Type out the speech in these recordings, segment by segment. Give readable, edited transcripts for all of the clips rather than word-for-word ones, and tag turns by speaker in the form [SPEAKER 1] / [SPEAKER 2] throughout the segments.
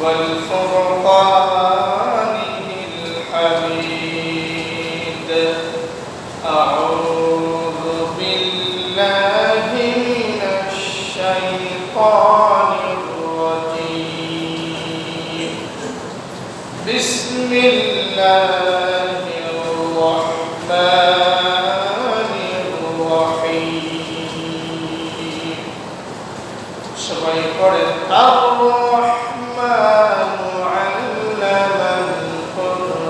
[SPEAKER 1] والفرقانه الحميد أعوذ بالله من الشيطان الرجيم بسم الله الرحمن الرحيم সবাই পড়েন الرحمن علم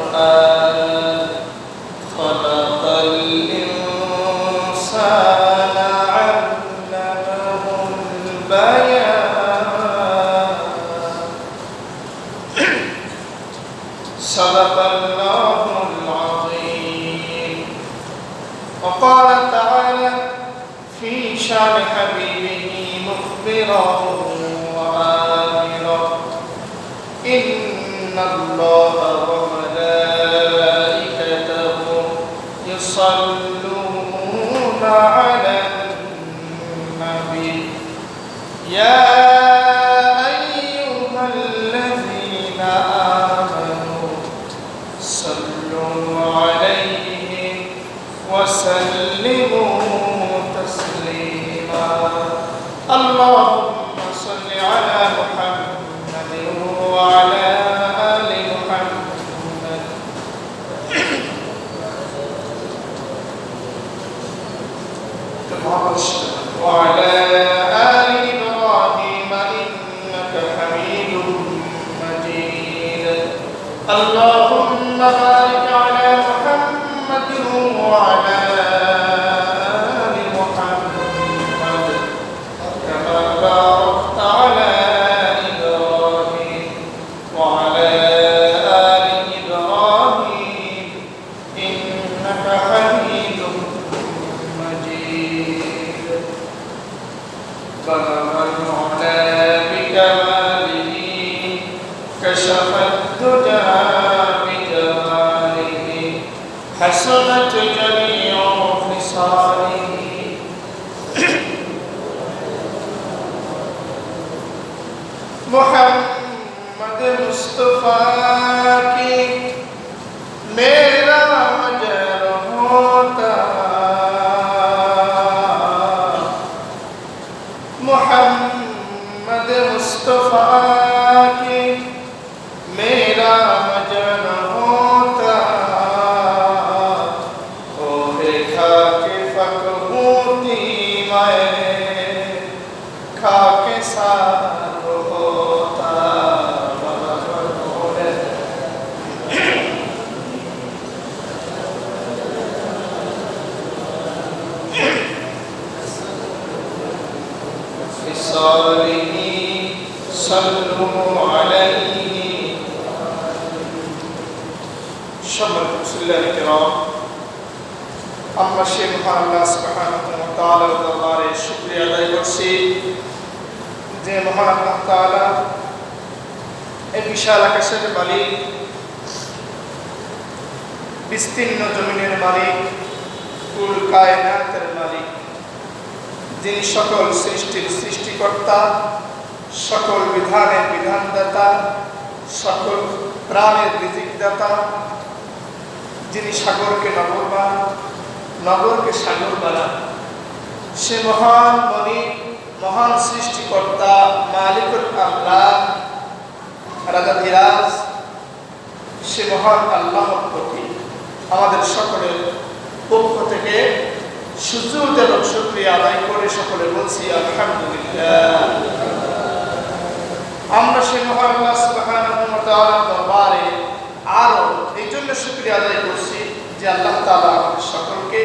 [SPEAKER 1] القرآن خلق الإنسان علمه البيان صدق الله العظيم وقال تعالى في شان حبيبه مخبرا وآمرا إن الله وملائكته يصلون على النبي يا أيها الذين آمنوا صلوا عليه وسلموا تسليما اللهم صل على محمد وعلى آل محمد وعلى آل إبراهيم إنك حميد مجيد اللهم بارك على محمد وعلى آل محمد كما باركت على إبراهيم وعلى آل إبراهيم إنك حميد مجيد بلغ العلا بكماله كشف الدجى بجماله حسنت جميع خصاله محمد मुस्तफा की मेरा मजर होता محمد मुस्तफा की मेरा मजर होता ओहे खाके फक होती मैं खाके सार होता صلوا عليه সম্মানিত মুসল্লিয়ান কিরাম আমরা সেই মহান আল্লাহ সুবহানাহু ওয়া তাআলার দরবারে শুকরিয়া আদায় করছি যে মহান আল্লাহ তাআলা এই বিশাল আকাশের মালিক বিস্তীর্ণ জমিনের মালিক কুল কায়নাতের মালিক যিনি সকল সৃষ্টির সৃষ্টিকর্তা সকল বিধানের বিধানদাতা সকল প্রাণের রিজিকদাতা যিনি সাগরকে নগর বানান নগরকে সাগর বানান সে মহান মালিক মহান সৃষ্টিকর্তা মালিকুল আল্লাহ রাজাধিরাজ সে মহান আল্লাহর প্রতি আমাদের সকলের পক্ষ থেকে সুজুদ এবং শুকরিয়া আদায় করে সকলে বলছি আলহামদুলিল্লাহ। আমরা সেই মহান আল্লাহ সুবহানাহু ওয়া তাআলার দরবারে আরো এই জন্য শুকরিয়া আদায় করছি যে আল্লাহ তাআলা আমাদের সকলকে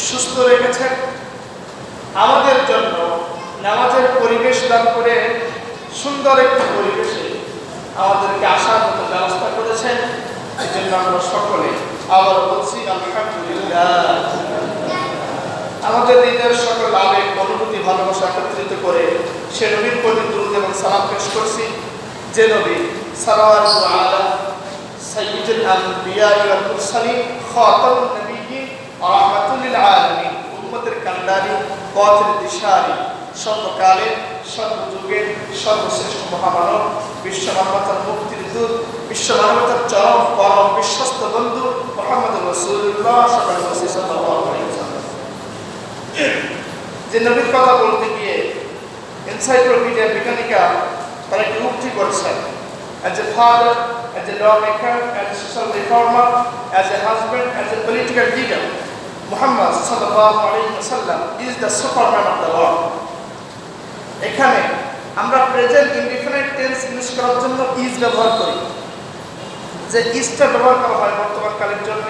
[SPEAKER 1] সুস্থ রেখেছেন, আমাদের জন্য নামাজের পরিবেশ দান করে সুন্দর একটি পরিবেশে আমাদেরকে আসার মতো ব্যবস্থা করেছেন। এই জন্য আমরা সকলে আবার বলছি আলহামদুলিল্লাহ। আমাদের দিনের সকল আবেগ অনুভূতি ভালোবাসা একত্রিত করে সে নবীর প্রতি দুরূদ এবং সালাম পেশ করছি যে নবী সাল্লাল্লাহু আলাইহি সাইয়্যিদুল আম্বিয়া ওয়াল মুরসালিন খাতামুন নবিয়্যিন রাহমাতুল লিল আলামিন উম্মতের কান্ডারি পথের দিশারি সর্বকালের সর্বযুগের সর্বশ্রেষ্ঠ মহামানব, বিশ্ব মানবতার মুক্তির দূত, বিশ্ব মানবতার চরম পরম বিশ্বস্ত বন্ধু মুহাম্মদ রাসূলুল্লাহ সাল্লাল্লাহু আলাইহি ওয়াসাল্লাম। যে নবীর কথা বলতে গিয়ে এনসাইক্লোপিডিয়া ব্রিটানিকা তারা একটি উক্তি করেছেন, as a father, as a lawmaker, as a social reformer, as a husband, as a political leader, Muhammad sallallahu alaihi wasallam is the superman of the world. এখানে আমরা প্রেজেন্ট ইনডিফিনিট টেন্স ইউজ করার জন্য is ব্যবহার করি, যে ইজটা ব্যবহার করা হয় বর্তমানকালের জন্য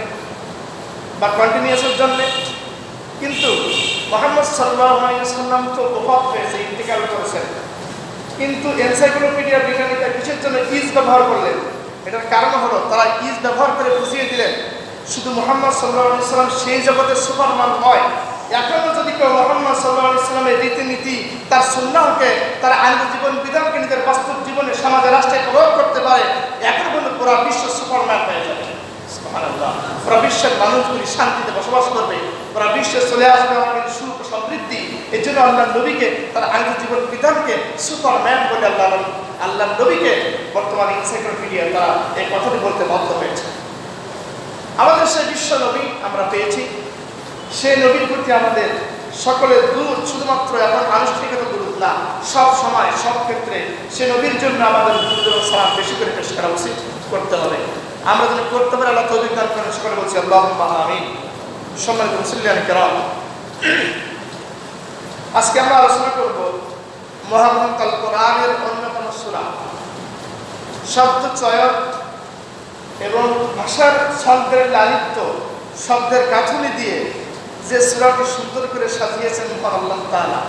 [SPEAKER 1] বা কন্টিনিউয়াসের জন্য, কিন্তু মুহাম্মদ সাল্লাল্লাহু আলাইহি ওয়াসাল্লাম তো ওফাত হয়েছে, ইন্তেকাল করেছেন, কিন্তু এনসাইক্লোপিডিয়া ব্রিটানিকা কিসের জন্য ইজ ব্যবহার করলেন? এটার কারণ হলো তারা ইজ ব্যবহার করে বুঝিয়ে দিলেন শুধু মুহাম্মদ সাল্লাল্লাহু আলাইহি ওয়াসাল্লাম সেই জগতের সুপারম্যান নয়, এখনো যদি কেউ মুহাম্মদ সাল্লাল্লাহু আলাইহি ওয়াসাল্লামের রীতিনীতি, তার সুন্নাহকে, তার আইন জীবন বিধানকে নিজের বাস্তব জীবনে সমাজে রাষ্ট্রে প্রয়োগ করতে পারে, এখন কিন্তু পুরো বিশ্ব সুপারম্যান হয়ে যাবে। সুবহানাল্লাহ। পুরো বিশ্বের মানুষগুলি শান্তিতে বসবাস করবে, পুরো বিশ্বে চলে আসবে আমাদের সুখ সমৃদ্ধি। এই জন্য আল্লাহ নবীকে, তার আইন জীবন বিধানকে সুপারম্যান বলে আল্লাহ নবীকে বর্তমানে এনসাইক্লোপিডিয়া তারা এই কথাটি বলতে বাধ্য হয়েছে। আমাদের সেই বিশ্ব নবী আমরা পেয়েছি, সেই নবীর প্রতি আমাদের সকলের দূর, শুধুমাত্র এখন আনুষ্ঠানিকতা দূর না, সব সময় সব ক্ষেত্রে সে নবীর জন্য আমাদের দুরূদ ও সালাম বেশি করে পেশ করা উচিত, করতে হবে। আমরা যদি করতে পারি আল্লাহ তৌফিক দান করেন, সকলে বলছি আল্লাহুম্মা আমিন। সম্মানিত মুসলিম কিরাম, আজকে আমরা আলোচনা করব মহাগ্রন্থ আল কোরআনের অন্যতম সূরা, শব্দ চয়ন এবং ভাষার শব্দের লালিত্য, শব্দের গাঁথুনি দিয়ে যে সূরাটি সুন্দর করে সাজিয়েছেন মহান আল্লাহ তাআলা।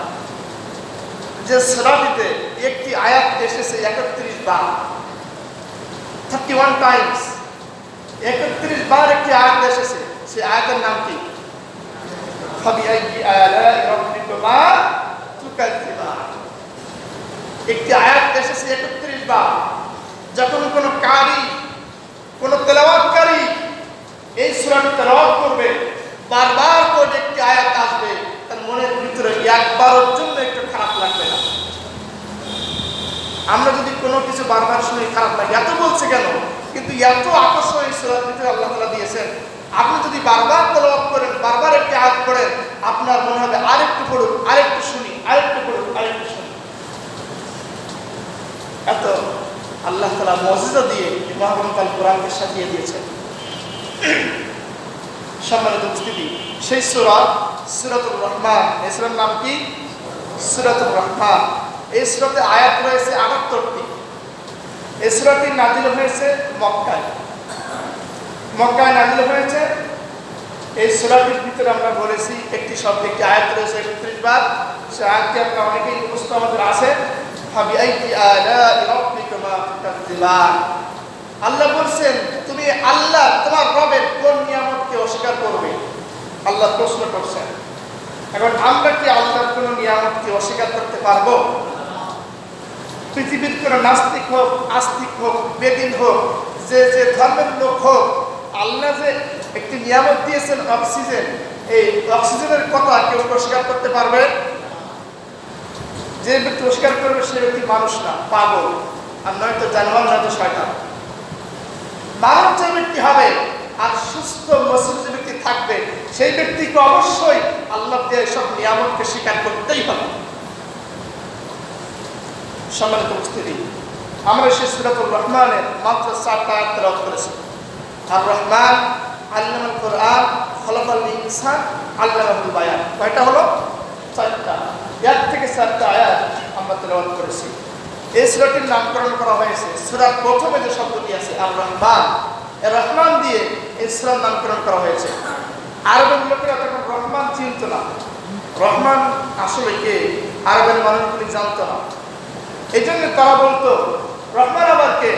[SPEAKER 1] যে সূরাটিতে একটি আয়াত এসেছে 31 বার, 31 টাইমস, 31 বার একটি আয়াত এসেছে। সেই আয়াতের নাম কি? ফাবিআইয়ি আলাই রাব্বিকুমা তুকাজ্জিবান। একটি আয়াত এসেছে 31 বার। যখন কোনো কারি, কোনো তেলাওয়াতকারী এই সূরাটি তেলাওয়াত করবে, বারবার করে একটি আয়াত আসবে, তার মনের ভিতরে একবারের জন্য একটু খারাপ লাগবে না। আমরা যদি কোনো কিছু বারবার শুনে খারাপ লাগে, এত বলছে কেন, কিন্তু এত আকর্ষণ এই সূরার ভিতরে আল্লাহ তাআলা দিয়েছেন, আপনি যদি বারবার তেলাওয়াত করেন, বারবার একটি আয়াত পড়েন, আপনার মনে হবে আরেকটু পড়ুন, আরেকটু শুনি, আরেকটু পড়ুন, আরেকটু শুনি। এত আল্লাহ তাআলা মুজিজা দিয়ে মহাগ্রন্থ আল কোরআনকে সাজিয়ে দিয়েছেন। সম্মানিত উপস্থিতি, সেই সূরা সূরাতুর রহমান। এই সূরার নাম কি? সূরাতুর রহমান। এই সূরাতে আয়াত রয়েছে 78টি। এই সূরাটি নাযিল হয়েছে মক্কায়। মক্কায় নাযিল হয়েছে। এই সূরাটির ভিতরে আমরা বলেছি একটি শব্দ, একটি আয়াত রয়েছে 31 বার। সেই আয়াতটি আমরা অনেকেই মুখস্থ আমাদের আছে, ফাবিআইয়ি আলাই রাব্বিকুমা তুকাজ্জিবান। আল্লাহ বলছেন, তুমি আল্লাহ তোমার রবের কোন নিয়ামতকে অস্বীকার করবে? আল্লাহ প্রশ্ন করছেন। এখন আমরা কি আল্লাহর কোন নিয়ামতকে অস্বীকার করতে পারবো? পৃথিবীর কোন নাস্তিক হোক, আস্তিক হোক, বেদিন হোক, যে যে ধর্মের লোক হোক, আল্লাহ যে একটি নিয়ামত দিয়েছেন অক্সিজেন, এই অক্সিজেনের কথা কেউ অস্বীকার করতে পারবে? যে ব্যক্তি অস্বীকার করবে সে ব্যক্তি মানুষ না, পাগল, আর নয়তো জানোয়ার, নয়তো শয়তান। মানব যে ব্যক্তি হবে আর সুস্থ মসজিদ যে ব্যক্তি থাকবে, সেই ব্যক্তিকে অবশ্যই আল্লাহ দিয়ে সব নিয়ামতকে স্বীকার করতেই হবে। সম্মানিত উপস্থিতি, আমরা সেই সূরাতুর রহমানের মাত্র 4টা আয়াত তেলাওয়াত করেছি। আর রহমান আল্লামাল কোরআন, খলাকাল ইনসান, আল্লামাহুল বায়ান। কয়টা হলো? 4টা। এর থেকে 4টা আয়াত আমরা তেলাওয়াত করেছি। এই সূরাটির নামকরণ করা হয়েছে, সূরার প্রথমে যে শব্দটি আছে আর রহমান, এই রহমান দিয়ে এই সূরার নামকরণ করা হয়েছে। আরবের লোকেরা তখন রহমান চিনত না, রহমান আসলে কে আরবের মানুষগুলি জানতো না। এই জন্য তারা বলতো রহমান আবার কে?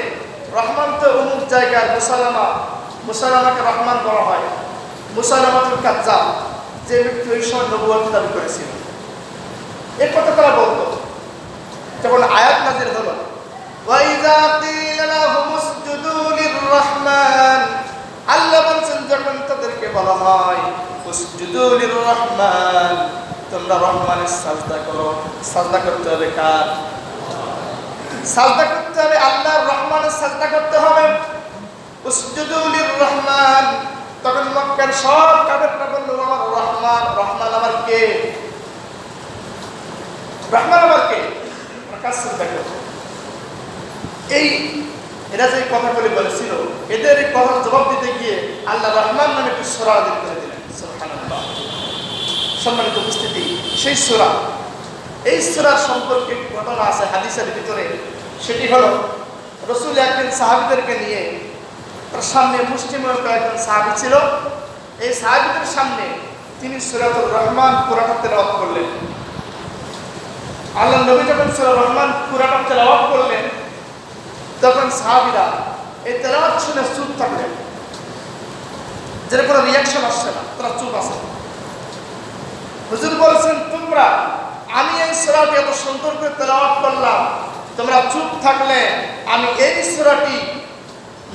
[SPEAKER 1] রহমান তো অমুক জায়গার মুসালামা, মুসালামাকে রহমান বলা হয়। মুসালামাতুল কাজ্জাব, যে ব্যক্তি ওই সময় নবুয়ত দাবি করেছিল, এই কথা তারা বলতো। যখন আয়াত নাযিল হলো, ওয়াইযা কিলা লাহুমুসজুদু লিররহমান, আল্লাহ বলছেন যখন তাদেরকে বলা হয় উসজুদু লিররহমান, তোমরা রহমানের সাজদা করো। সাজদা করতে হবে কার? সাজদা করতে হবে আল্লাহর, রহমানের সাজদা করতে হবে। উসজুদু লির রহমান। তখন মক্কার সব কাফেররা বলল, আমার রহমান, রহমান আমার কে? রহমান আমার কে? কার সাজদা করো? এই এরা যে কথাগুলি বলেছিল, এদের এই কথার জবাব দিতে গিয়ে আল্লাহ রহমান নামে একটি সূরা নাযিল করে দিলেন। সুবহানাল্লাহ। সম্মানিত উপস্থিতি, সেই সূরা, এই সূরার সম্পর্কে ঘটনা আছে হাদিসের ভিতরে। সেটি হলো, রাসূল একদিন সাহাবীদেরকে নিয়ে, তার সামনে মুসলিমের কয়েকজন সাহাবী ছিল, এই সাহাবীদের সামনে তিনি সূরাতুর রহমান পুরাটা তেলাওয়াত করলেন। আল্লাহ নবী যখন সূরা রহমান পুরাটা তেলাওয়াত করলেন, তখন সাহাবীরা এই তেলাওয়াত শুনে চুপ থাকলেন, যেন কোনো রিয়াকশন আসছে না, তারা চুপ আছে। হুজুর বলেছেন, তোমরা, আমি এই সূরাটি এত সুন্দর করে তেলাওয়াত করলাম, তোমরা চুপ থাকলে আমি এই সূরাটি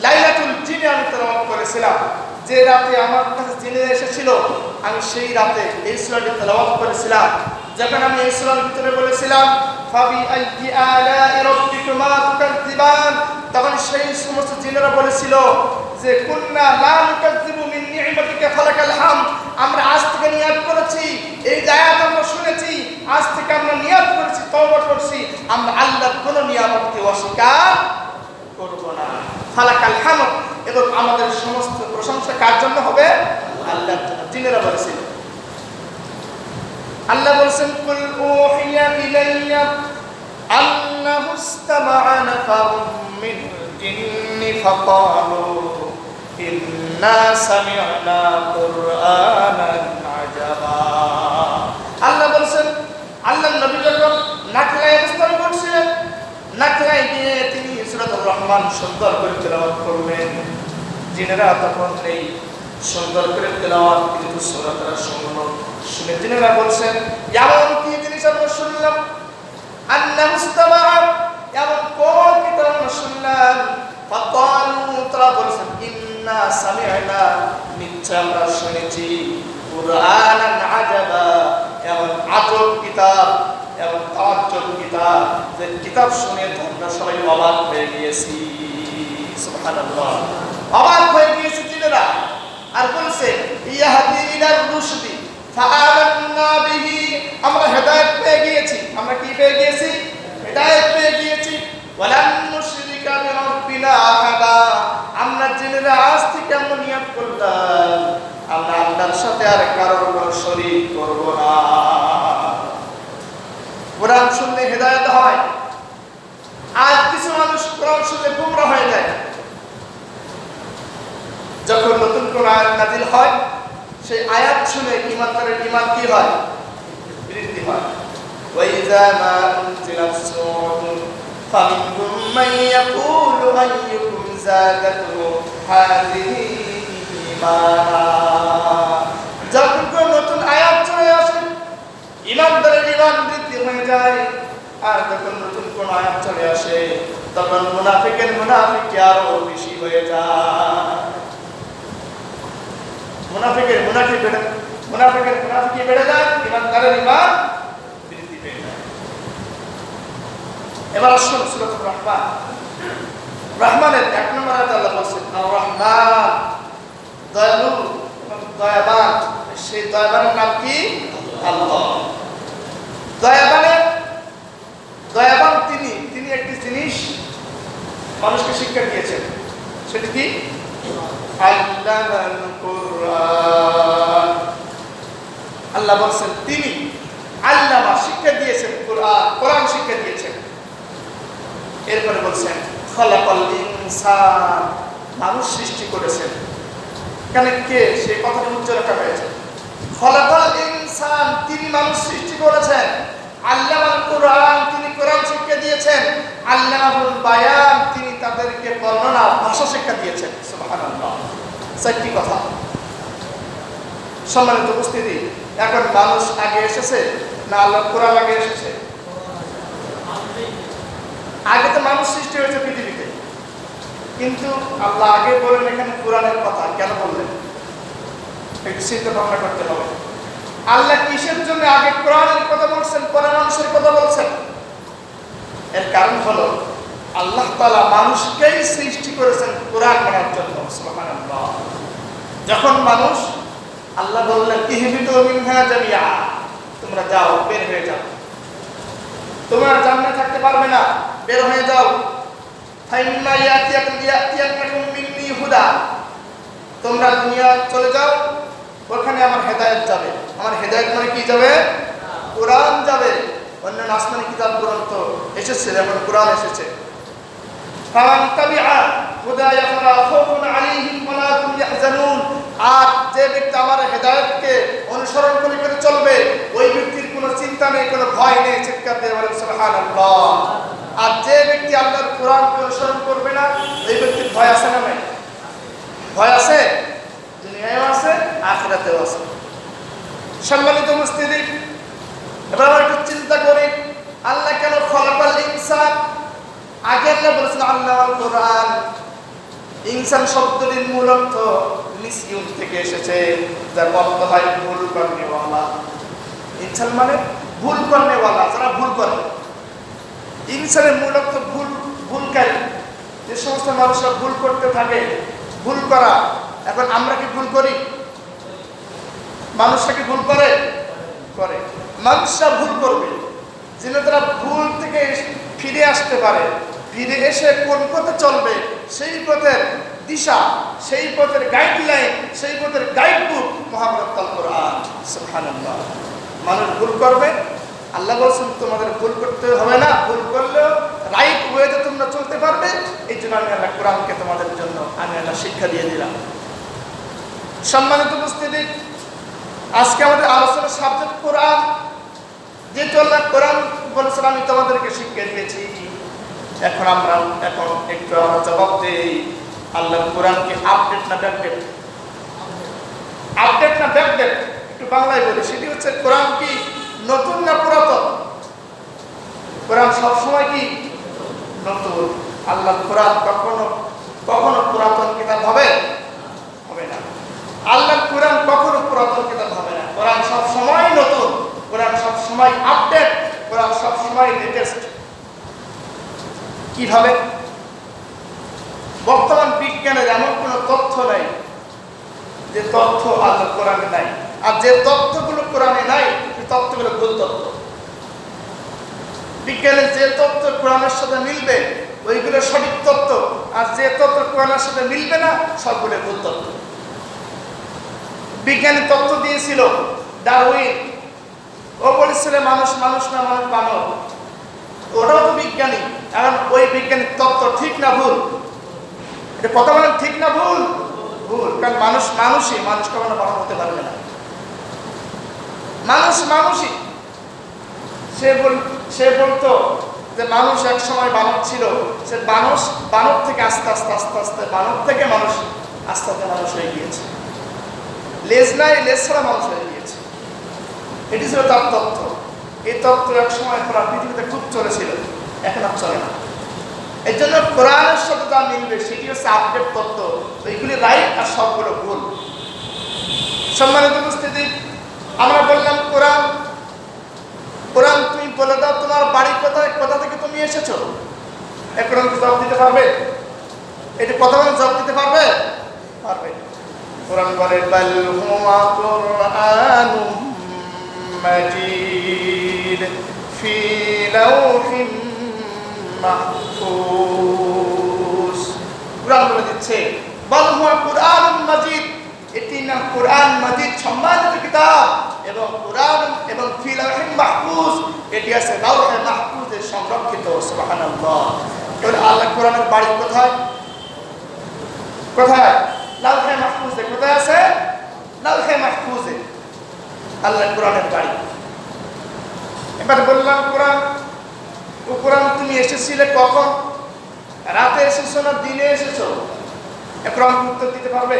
[SPEAKER 1] লাইলাতুল জিনে আমি তেলাওয়াত করেছিলাম, যে রাতে আমার কাছে জিনে এসেছিল, আমি সেই রাতে এই সূরাটি তেলাওয়াত করেছিলাম। যখন আমি এই সূরার ভিতরে বলেছিলাম ফাবি আইয়ি আলা'i রাব্বিকুমা তুকাজ্জিবান, তখন সেই সমস্ত জিনেরা বলেছিল যে কুন্না লা নুকাজ্জিবু মিন নি'মাতিকা ফালাকাল হামদ, আমরা আজ থেকে নিয়াত করেছি, এই আয়াত আমরা শুনেছি, আজ থেকে আমরা নিয়াত করেছি, তওবা করছি, আমরা আল্লাহর কোন নিয়ামতকে অস্বীকার করব না। ফালাকাল হামদ, এবং আমাদের সমস্ত প্রশংসা কার জন্য হবে? আল্লাহর জন্য। জিনেরা বলেছিল। আল্লাহ বলেছেন, কুল উহিয়া ইলাইয়া আন্নাহু ইসতামা'a নাফারুম মিনাল জিন্নি ফাকালু ইন্না সামি'না কুরআনান আজাবা। আল্লাহ বলেছেন, আল্লাহ নবী যখন নাকলায় অবস্থান করছিলেন, নাকলায় গিয়ে তিনি সূরাতুর রহমান সুন্দর করে তেলাওয়াত করলেন। জিনেরা তখন এই সুন্দর করে তেলাওয়াত কিন্তু সূরা তারা শুনলো। শুনে জিনেরা বলছেন, এমন কি জিনিস আমরা শুনলাম? আন্না মুস্তামা'a, এমন কোন কিতাব আমরা শুনলাম? ফাকালু, তারা বলছেন, ইন্না সামি'না, নিশ্চয় আমরা শুনেছি, কুরআনান আজাবা, এমন আজব কিতাব, এমন তাজ্জব কিতাব, যে কিতাব শুনে আমরা সবাই অবাক হয়ে গিয়েছি। সুবহানাল্লাহ, অবাক হয়ে গিয়েছি জিনেরা। আর বলছে, ইয়াহদি ইলার রুশদি ফাআমান্না বিহি, আমরা হেদায়েত পেয়ে গিয়েছি। আমরা কি পেয়ে গিয়েছি? হেদায়েত পেয়ে গিয়েছি। ওয়ালান নুশরিকা বিরাব্বিনা আহাদা, আমরা জিনেরা আজ থেকে আমরা নিয়ত করলাম, আমরা আল্লাহর সাথে আর কারোর শরীক করব না। কোরআন শুনলে হেদায়েত হয়। আজ কিছু মানুষ কোরআন শুনলে গোমরা হয়ে যায়। যখন নতুন কোন আয়াত নাযিল হয়, সেই আয়াত শুনে ঈমানদারের ঈমান কি হয়? বৃদ্ধি হয়। ওয়াইযা মা উনজিলাত সূরাতুন ফামিনহুম মান ইয়াকুলু আইয়ুকুম যাদাতহু হাযিহি ঈমানা, যখন কোন নতুন আয়াত চলে আসে, ঈমানদারের ঈমান বৃদ্ধি হয়ে যায়। আর যখন নতুন কোন আয়াত চলে আসে, তখন মুনাফিকের মুনাফিকি আরো বেশি হয়ে যায়। মুনাফিকের মুনাফিকি বেড়ে যায়, ঈমানদারের ঈমান বৃদ্ধি পেয়ে যায়। এবার আসুন সূরাতুর রহমান। রহমানের 1 নম্বর আয়াতে আল্লাহ বলেছেন, আর রহমান, দয়ালু এবং দয়াবান। সেই দয়াবানের নাম কি? আল্লাহ। দয়াবান তিনি একটি জিনিস মানুষকে শিক্ষা দিয়েছেন। সেটি কি? আল্লামাল কুরআন। আল্লাহ বলেন তিনি আল্লামা, শিক্ষা দিয়েছেন, কোরআন শিক্ষা দিয়েছেন। এরপরে বলছেন খালাকাল ইনসান, মানুষ সৃষ্টি করেছেন। কেন কে? সেই কথাটি উচ্চ রাখা হয়েছে। খালাকাল ইনসান, তিনি মানুষ সৃষ্টি করেছেন। আল্লামাল কুরআন, তিনি কোরআন শিক্ষা দিয়েছেন। আল্লামাহুল বায়ান, তিনি তাদেরকে বর্ণনা, ভাষা শিক্ষা দিয়েছেন। সুবহানাল্লাহ, চারটি কথা। সম্মানিত উপস্থিতি, এখন মানুষ আগে এসেছে না আল্লাহর কোরআন আগে এসেছে? আগে তো মানুষ সৃষ্টি হয়েছে পৃথিবীতে, কিন্তু আল্লাহ আগে বলেন এখানে কোরআনের কথা কেন বললেন? একটু চিন্তা ভাবনা করতে হবে। আল্লাহ কিসের জন্য আগে কোরআনের কথা বলছেন, পরে মানুষের কথা বলছেন? এর কারণ হলো আল্লাহ তাআলা মানুষকেই সৃষ্টি করেছেন কোরআন পড়ার জন্য। সুবহানাল্লাহ। যখন মানুষ, আল্লাহ বললেন ইহবিতু মিনহা জামিআ, তোমরা যাও, বের হয়ে যাও, তোমরা জান্নাতে থাকতে পারবে না, বের হয়ে যাও। ফাইম্মা ইয়াতিয়াকুম মিন্নি হুদা, তোমরা দুনিয়া চলে যাও, ওখানে আমার হেদায়েত যাবে। আমার হেদায়েত মানে কি যাবে? কোরআন যাবে। অন্য আসমানি কিতাব গ্রন্থ এসেছে, যেমন কোরআন এসেছে। ফামান তাবিআ হুদায়া ফালা খাউফুন আলাইহিম ওয়ালা হুম ইয়াহজানুন, আর যে ব্যক্তি আমার হেদায়েতকে অনুসরণ করে চলবে, ওই ব্যক্তির কোনো চিন্তা নেই, কোনো ভয় নেই। চিৎকার দিয়ে বলেন সুবহানাল্লাহ। আর যে ব্যক্তি আল্লাহর কোরআনকে অনুসরণ করবে না, ওই ব্যক্তির ভয় আছে না নাই? ভয় আছে, দুনিয়ায়ও আছে, আখিরাতেও আছে। সম্মানিত উপস্থিতি, এবার আমরা একটু চিন্তা করি, আল্লাহ কেন খলাকাল ইনসান? আগে আল্লাহ বলেছেন আল্লাহর কোরআন। ইনসান শব্দটির মূল অর্থ নিসিয়ন থেকে এসেছে, যার অর্থ হয় ভুল করনেওয়ালা। ইনসান মানে ভুল করনেওয়ালা, যারা ভুল করে। ইনসানের মূল অর্থ ভুলকারী। যে সমস্ত মানুষরা ভুল করতে থাকে, ভুল করা। এখন আমরা কি ভুল করি? মানুষরা কি ভুল করে? মানুষরা ভুল করবে, যেন তারা ভুল থেকে ফিরে আসতে পারে। ফিরে এসে কোন পথে চলবে, সেই পথের দিশা, সেই পথের গাইডলাইন, সেই পথের গাইডবুক মহাগ্রন্থ আল কোরআন। সুবহানাল্লাহ। মানুষ ভুল করবে, আল্লাহ বলছেন তোমাদের ভুল করতে হবে না, ভুল করলেও রাইট ওয়েতে তোমরা চলতে পারবে। এই জন্য আমি আল্লাহ কোরআনকে তোমাদের জন্য আমি আল্লাহ শিক্ষা দিয়ে দিলাম। সম্মানিত উপস্থিতি, আজকে আমাদের আলোচনার সাবজেক্ট কোরআন। যেহেতু আল্লাহ কোরআন বলেছেন আমি তোমাদেরকে শিক্ষা দিয়েছি, এখন একটু আমরা জবাব দিই, আল্লাহর কোরআনকে আপডেট না ব্যাকডেট? আপডেট না ব্যাকডেট? একটু বাংলায় বলি, সেটি হচ্ছে কোরআন কি নতুন না পুরাতন? কোরআন সবসময় কি নতুন। আল্লাহর কোরআন কখনো পুরাতন কিতাব হবে না। আল্লাহর কোরআন কখনো পুরাতন কিতাব হবে না। কোরআন সবসময় নতুন, কোরআন সবসময় আপডেট, কোরআন সবসময় লেটেস্ট। কিভাবে? বর্তমান বিজ্ঞানের এমন কোনো তথ্য নাই যে তথ্য আল্লাহর কোরআনে নাই, আর যে তথ্যগুলো কোরআনে নাই সেই তথ্যগুলো ভুল তথ্য। বিজ্ঞানের যে তথ্য কোরআনের সাথে মিলবে ওইগুলো সঠিক তথ্য, আর যে তথ্য কোরআনের সাথে মিলবে না সবগুলো ভুল তথ্য। বিজ্ঞানের তথ্য দিয়েছিল ডারউইন, ও বলেছিল মানুষ না মানুষ বানর। ওটাও তো বিজ্ঞানী। এখন ওই বিজ্ঞানের তত্ত্ব ঠিক না ভুল? এটা কথা বলেন, ঠিক না ভুল? ভুল। কারণ মানুষই, মানুষ কখনো বানর হতে পারবে না। মানুষই। সে বলতো যে মানুষ এক সময় বানর ছিল, সে বানর থেকে আস্তে আস্তে বানর থেকে মানুষ আস্তে আস্তে মানুষ হয়ে গিয়েছে। লেজ নাই, লেজ ছাড়া মানুষ হয়ে গিয়েছে। এটি ছিল তার তথ্য। এই তথ্য এক সময় পুরো পৃথিবীতে খুব চলেছিল, এখন আর চলে না। এই জন্য কোরআনের সাথে যা মিলবে সেটি হচ্ছে আপডেট তথ্য, ওইগুলি রাইট আর সবগুলো ভুল। সম্মানিত উপস্থিতি, আমরা বললাম কোরআন তুমি বলে দাও তোমার বাড়ি কোথায়, কোথা থেকে তুমি এসেছো। কোরআন কি জবাব দিতে পারবে? এটি কথা বলে জবাব দিতে পারবে? কোরআন বলে বাল হুয়া কুরআনুম মাজিদ ফি লাওহিম মাহফুজ। কোরআন বলে দিচ্ছে বাল হুয়া কুরআনুম মাজিদ, এটি নাম কোরআন মাজিদ, সম্মানিত কিতাব, এবং কোরআন এবং ফি লাওহিম মাহফুজ, এটি আছে লাওহে মাহফুজে সংরক্ষিত। সুবহানাল্লাহ। তাহলে আল্লাহ কোরআনের বাড়ি কোথায়? লাওহে মাহফুজে। কোথায় আছে? লাওহে মাহফুজে আল্লাহ কোরআনের বাড়ি। এবার বললাম কোরআন তুমি এসেছিলে কখন? রাতে এসেছো না দিনে এসেছো? কোরআন উত্তর দিতে পারবে?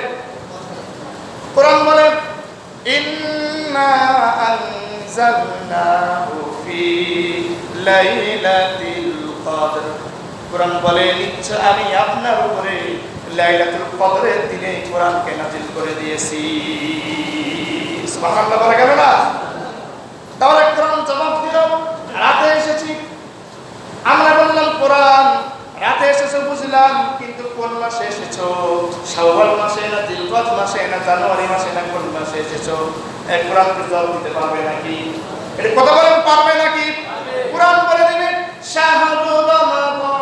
[SPEAKER 1] কোরআন বলে ইন্না আনজালনাহু ফি লাইলাতিল কদর। কোরআন বলে নিশ্চয় আমি আপনার উপরে লাইলাতুল কদরের দিনে কোরআনকে নাযিল করে দিয়েছি। সুবহানাল্লাহ বলা গেল না? তাহলে কোরআন জবাব দিল রাতে এসেছি। আমরা বললাম কোরআন রাতে এসেছো বুঝলাম, কিন্তু কোন মাসে এসেছো? শাওয়াল মাসে না জিলকদ মাসে না জানুয়ারি মাসে না কোন মাসে এসেছো? এই কোরআন কি জবাব দিতে পারবে নাকি? এটা কথা বলেন, পারবে নাকি? কোরআন বলে দিবে শাহরু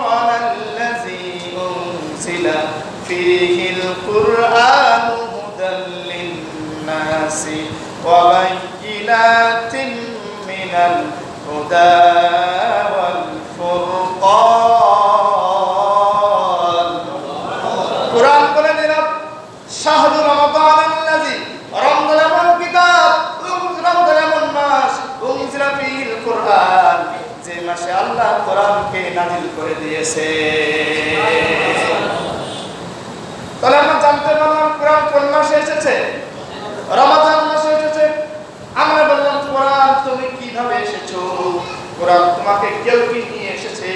[SPEAKER 1] রমাদানাল্লাযী উনজিলা ফীহিল কুরআনু হুদাল লিন-নাসি ওয়া বায়্যিনাতিন মিনাল হুদা ওয়াল ফুরকান। কোরআন বলে দিল শাহরু রমাদানাল্লাযী, রমজান এমন কিতাব, রমজান এমন মাস, উনজিলা ফীহিল কুরআন, যে মাসে আল্লাহ কোরআনকে নাযিল করে দিয়েছে। তাহলে আমরা জানতে পারলাম কোরআন কোন মাসে এসেছে? রমাদান মাসে এসেছে। আমরা বললাম কোরআন তুমি কিভাবে এসেছো? কোরআন তোমাকে কেউ কি নিয়ে এসেছে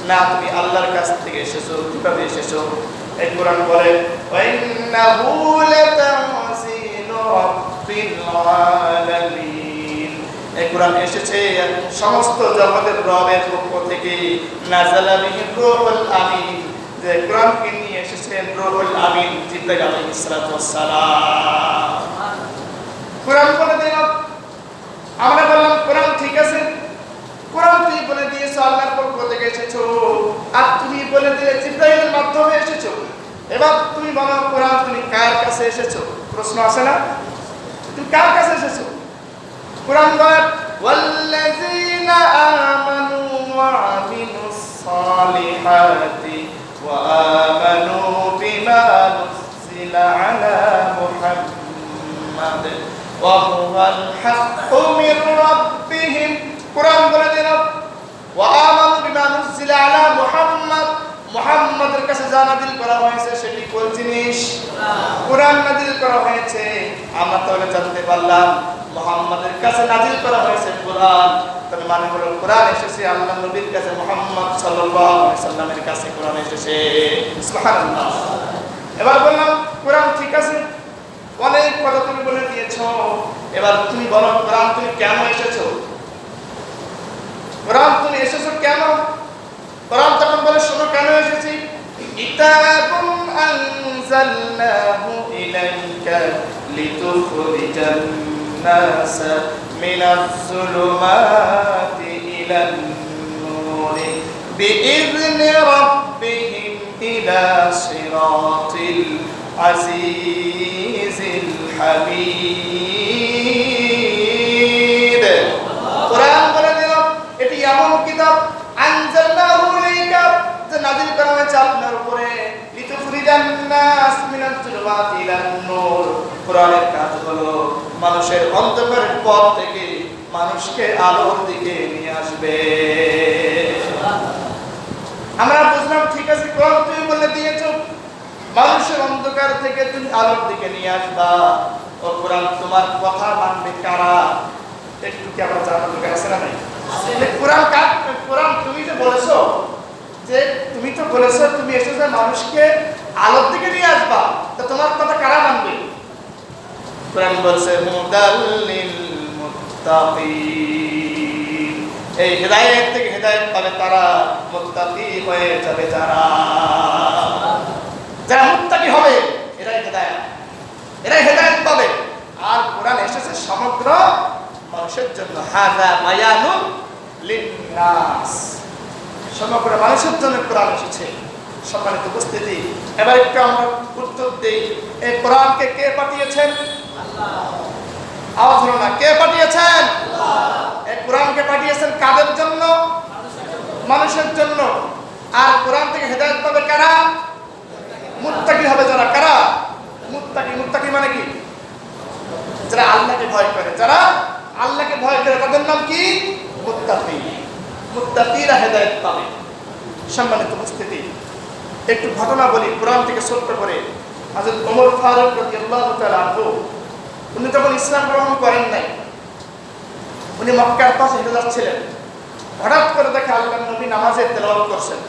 [SPEAKER 1] না তুমি আল্লাহর কাছ থেকে এসেছো? কিভাবে এসেছো? এই কোরআন বলে ওয়াইন্নাহু লাতানজিলু রাব্বিল আলামিন। এই কোরআন এসেছে সমস্ত জগতের রবের পক্ষ থেকে। নাযালা বিহি রূহুল আমিন, যে কোরআনকে নিয়ে এসেছেন রূহুল আমিন জিবরাইল আলাইহিস সালাতু ওয়াস সালাম। কোরআন বলে দিল। আমরা বললাম কোরআন ঠিক আছে, কোরআন তুমি বলে দিয়েছো আল্লাহর পক্ষ থেকে এসেছো, আর তুমি বলে দিলে জিবরাইলের মাধ্যমে এসেছো। এবার তুমি বলো কোরআন তুমি কার কাছে এসেছো? প্রশ্ন আসে না? তুমি কার কাছে এসেছো? কোরআন বলে ওয়াল্লাযীনা আমানু ওয়া আমিলুস সালিহাতি ওয়া আমানু বিমা নুযিলা আলা মুহাম্মাদ ওয়া হুয়াল হাক্কু মির রাব্বিহিম। কোরআন বলে দিল ওয়া আমানু বিমা নুযিলা আলা মুহাম্মাদ, মুহাম্মাদের কাছে যা নাযিল করা হয়েছে সেটি কোন জিনিস? কোরআন নাযিল করা হয়েছে। আমরা তাহলে জানতে পারলাম মুহাম্মাদের কাছে নাযিল করা হয়েছে কোরআন। তার মানে হলো কোরআন এসেছে আল্লাহ নবীর কাছে, মুহাম্মদ সাল্লাল্লাহু আলাইহি ওয়াসাল্লামের কাছে কোরআন এসেছে। সুবহানাল্লাহ। এবার বললাম কোরআন ঠিক আছে, অনেক কথা তুমি বলে দিয়েছো। এবার তুমি বলো কোরআন তুমি কেন এসেছো? কোরআন তুমি এসেছো কেন? কোরআন তখন বলে শোনো কেন এসেছি। কিতাবুন আনজালনাহু ইলাইকা লিতুখরিজান নাসা মিনাজ যুলুমাতি ইলান নূরি বিইذনি রাব্বিহিম ইলা সিরাতিল আজিজিল হামিদ। কোরআন বলে দিল এটি এমন কিতাব আনজালনাহু ইলাইকা, যে নাযিল করা হয়েছে আপনার উপরে, লিতুখরিজান নাস মিনাজ যুলুমাতি ইলান নূর। কোরআনের কাজ হলো মানুষের অন্ধকারের পথ থেকে মানুষকে আলোর দিকে নিয়ে আসবে। আমরা বুঝলাম ঠিক আছে, কোরআন তুমি বলে দিয়েছো মানুষের অন্ধকার থেকে তুমি আলোর দিকে নিয়ে আসবা। ও কোরআন তোমার কথা মানবে কারা? একটু কি আমরা জানার দরকার আছে না নাই? কোরআন কার? কোরআন তুমি যে বলেছো, যে তুমি তো বলেছো তুমি এসেছো মানুষকে আলোর দিকে নিয়ে আসবা, তো তোমার কথা কারা মানবে? কোরআন বলছে হুদাল লিল মুত্তাকিন। এই হেদায়েত থেকে হেদায়েত পাবে তারা, মুত্তাকি হয়ে যাবে যারা। যারা মুত্তাকি হবে এরাই হেদায়েত পাবে। আর কোরআন এসেছে সমগ্র মানুষের জন্য। হাযা বায়ানুন লিন-নাস, সমগ্র মানুষের জন্য কোরআন এসেছে। সম্মানিত উপস্থিতি, এবার একটু আমরা উত্তর দেই, এই কোরআনকে কে পাঠিয়েছেন? আল্লাহ। আওয়াজ হলো না, কে পাঠিয়েছেন? আল্লাহ। এই কোরআনকে পাঠিয়েছেন কাদের জন্য? মানুষের জন্য। আর কোরআন থেকে হেদায়েত পাবে কারা? মুত্তাকি হবে যারা। কারা মুত্তাকি? মুত্তাকি মানে কি? যারা আল্লাহকে ভয় করে, যারা আল্লাহকে ভয় করে তাদের নাম কি? মুত্তাকি। মুত্তাকিরা হেদায়েত পাবে। সম্মানিত উপস্থিতি, একটু ঘটনা বলি কোরআন থেকে ছোট্ট করে। হযরত ওমর ফারুক রাদিয়াল্লাহু তাআলা আনহু, উনি যখন ইসলাম গ্রহণ করেন নাই, উনি মক্কার পাশে হেঁটে যাচ্ছিলেন। হঠাৎ করে দেখে আল্লাহর নবী নামাজে তেলাওয়াত করছেন।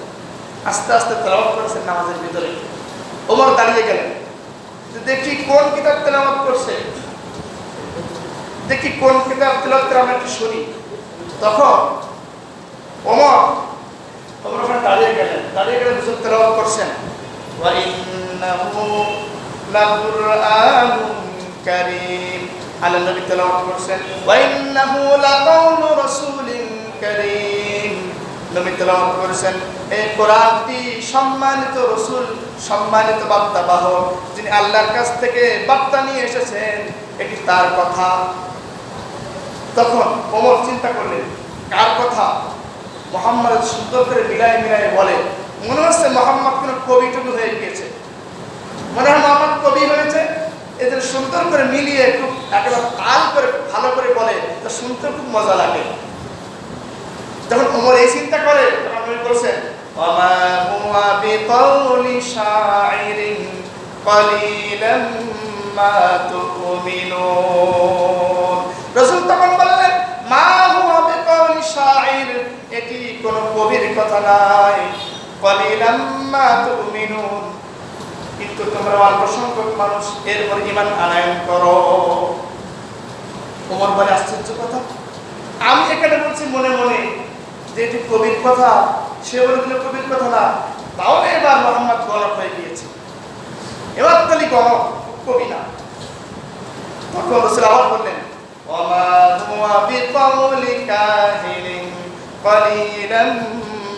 [SPEAKER 1] আস্তে আস্তে তেলাওয়াত করেছেন নামাজের ভিতরে। ওমর দাঁড়িয়ে গেলেন যে দেখি কোন কিতাব তেলাওয়াত করছে। দেখি কোন কিতাব তেলাওয়াত করে আমরা একটু শুনি। তখন ওমর ওখানে দাঁড়িয়ে গেলেন হুজুর তেলাওয়াত করছেন, ওয়া ইন্নাহু লাকুরআনুন কারীম, আল্লাহ নবী তেলাওয়াত করছেন, ওয়া ইন্নাহু লাকাউলু রাসূলিন কারীম, নবী তেলাওয়াত করেছেন এই কোরআনটি সম্মানিত রাসূল, সম্মানিত বার্তাবাহক, যিনি আল্লাহর কাছ থেকে বার্তা নিয়ে এসেছেন, এটি তার কথা। তখন ওমর চিন্তা করলেন কার কথা? মুহাম্মদ সুন্দর করে মিলাই বলে, মনে হচ্ছে মুহাম্মদ কোন কবি টবি হয়ে গিয়েছে, মনে হয় মুহাম্মদ কবি হয়েছে। এদের সুন্দর করে মিলিয়ে খুব একেবারে তাল করে ভালো করে বলে, তা শুনতে খুব মজা লাগে। যখন ওমর এই চিন্তা করে তখন উনি বলছেন, ওয়ামা হুয়া বিকাউলি শাইরিন কালিলাম মা তুমিনুন। রাসূল তখন বললেন, মা হুয়া বিকাউলি শাইর, এটি কোন কবির কথা নয়, কালিলাম মা তুমিনুন, কিন্তু তোমরা অল্প সংখ্যক মানুষ এর উপর ঈমান আনয়ন করো। ওমর বলে, আশ্চর্য কথা, আমি এখানে বলছি মনে মনে যে এটি কবির কথা, সে বলে দিল কবির কথা না, তাহলে এবার মুহাম্মদ গলত হয়ে গিয়েছে, এবার তাহলে গলত, কবি না। তখন রাসূল আবার বললেন, ওয়ামা হুয়া বিকাউলি কাহিনিন কালিলাম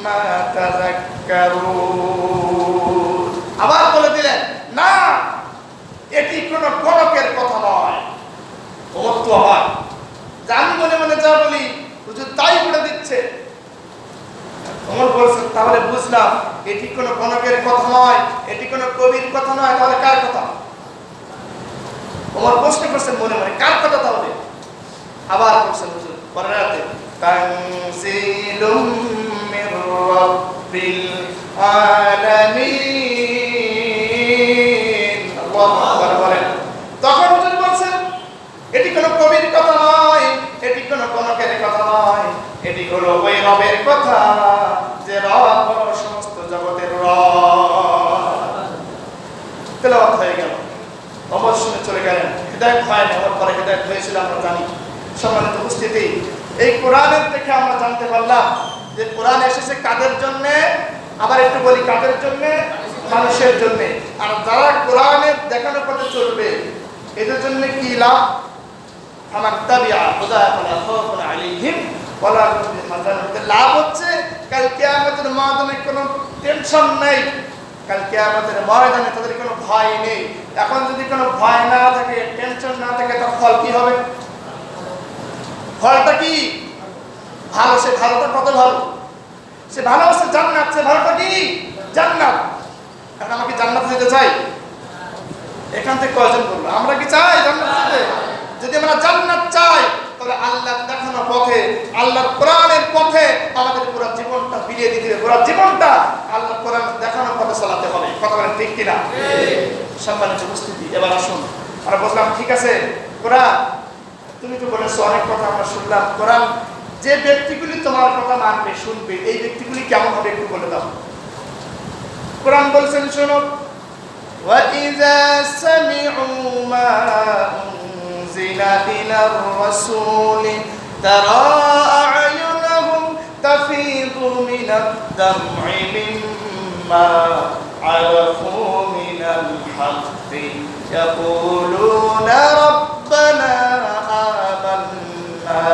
[SPEAKER 1] মা তাযাক্কারুন। আবার বলে দিলেন, না, এটি কোন গলকের কথা নয়। ওমর তো হয় জানি মনে মনে যা বলি হুজুর তাই বলে দিচ্ছে। ওমর বলছেন, তাহলে বুঝলাম এটি কোন গণকের কথা নয়, এটি কোন কবির কথা নয়, তাহলে কার কথা? ওমর প্রশ্ন করছেন মনে মনে, কার কথা তাহলে? আবার বলছেন হুজুর পরের রাতে, তানজিলুম মির রাব্বিল আলামিন। আল্লাহু আকবার বলেন। তখন হুজুর বলছেন, এটি কোন কবির কথা নয়, এটি কোন গণকের কথা নয়, এটি হলো ওই রবের কথা যে রব হলো সমস্ত জগতের রব। তেলাওয়াত হয়ে গেল, ওমর শুনে চলে গেলেন। হিদায়াত হয় না, ওমর পরে হিদায়াত হয়েছিল আমরা জানি। সম্মানিত উপস্থিতি, এই কোরআনের থেকে আমরা জানতে পারলাম যে কোরআন এসেছে কাদের জন্য। আবার একটু বলি, কাদের জন্য? মানুষের জন্য। আর যারা কোরআনের দেখানো পথে চলবে এদের জন্য কি লাভ? আমার তাবিআ হুদা ফালা খাউফুন আলাইহিম ওয়ালা হুম ইয়াহজানুন। লাভ হচ্ছে কাল কিয়ামতের ময়দানে কোনো টেনশন নেই, কাল কিয়ামতের ময়দানে তাদের কোনো ভয় নেই। এখন যদি কোনো ভয় না থাকে, টেনশন না থাকে, তার ফল কি হবে? ফলটা কি? ভালো। সে ভালোটা কত ভালো? সে ভালো হচ্ছে জান্নাত। সে ভালোটা কি? জান্নাত। এখন আমরা কি জান্নাত যেতে চাই? এখান থেকে কয়জন বলবো আমরা কি চাই জান্নাত যেতে? যদি আমরা জান্নাত চাই তাহলে আল্লাহ দেখানো পথে, আল্লাহর কোরআনের পথে আমাদের পুরো জীবনটা বিলিয়ে দিতে হবে। পুরো জীবনটা আল্লাহর কোরআন দেখানো পথে চালাতে হবে। কথা বলেন ঠিক কিনা? সম্মানিত উপস্থিতি, এবার আসুন আমরা বললাম ঠিক আছে কোরআন তুমি তো বলেছো অনেক কথা আমরা শুনলাম। কোরআন যে ব্যক্তিগুলি তোমার কথা মানবে, শুনবে, এই ব্যক্তিগুলি কেমন হবে একটু বলে দাও। কোরআন বলছেন শোনো, وَإِذَا سَمِعُوا مَا أُنزِلَ إِلَى الرَّسُولِ تَرَى أَعْيُنَهُمْ تَفِيضُ مِنَ الدَّمْعِ مِمَّا عَرَفُوا مِنَ الْحَقِّ يَقُولُونَ رَبَّنَا آمَنَّا